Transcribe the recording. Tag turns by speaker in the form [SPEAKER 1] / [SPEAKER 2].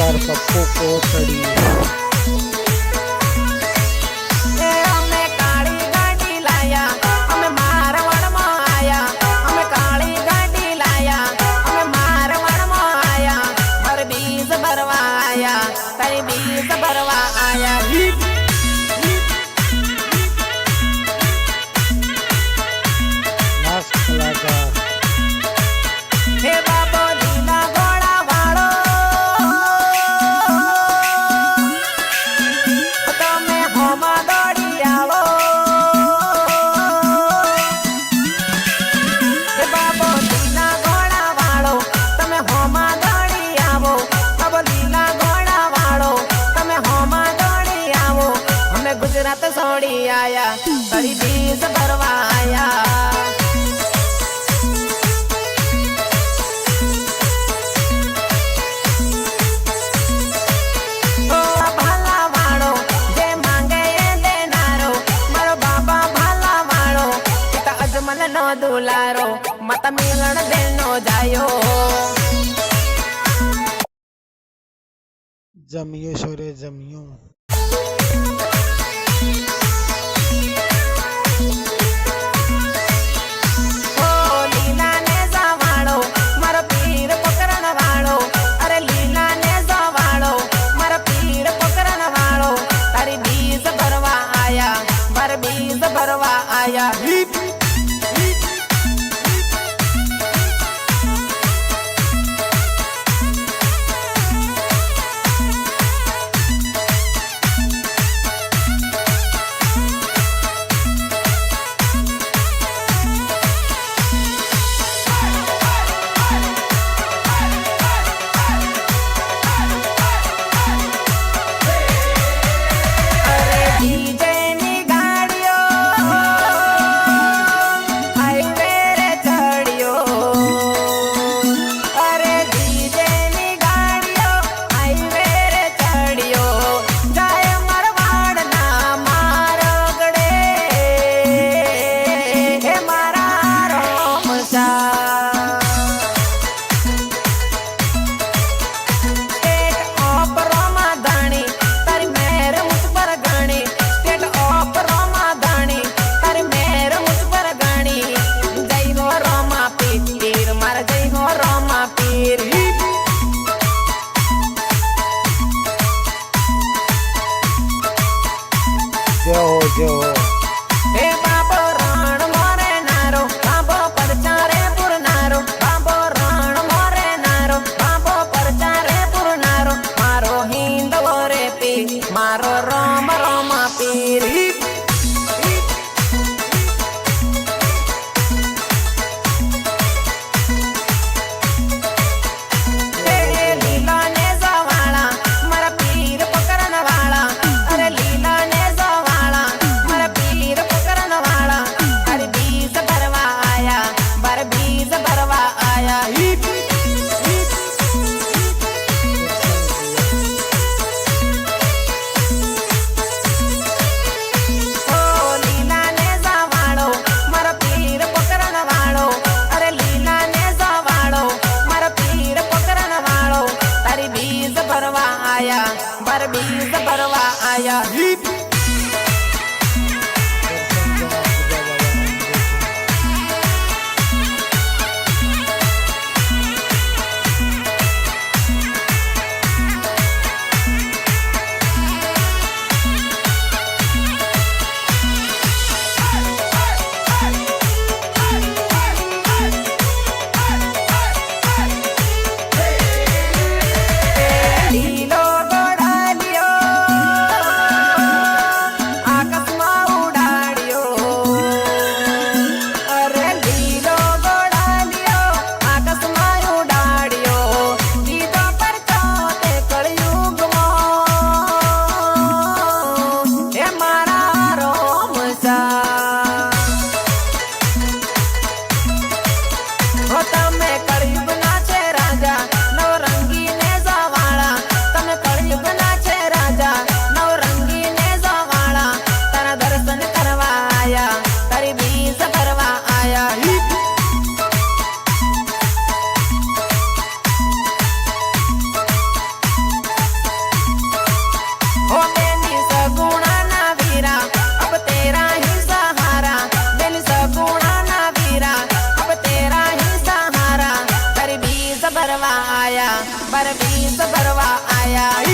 [SPEAKER 1] कलाकार पप्पू कोठड़ी।
[SPEAKER 2] गुजरात सोड़ी आया तरी बीस भरवा आया भाला वाड़ो जे मांगे ये देनारो मारो बाबा भाला वाड़ो पिता अजमल नो दुलारो मत मिलन देनो जायो
[SPEAKER 1] जमियो छोरे जमियो। भरवा आया जो
[SPEAKER 2] हे बाबो रण मोरे नारो बाबो परचारे पुरनारो बाबो रण मोरे नारो बाबो परचारे पुरनारो मारो हिंदवो रे पी मारो रोम रोमा पीर बीस भरवा आया પરવીસ ભરવા આયા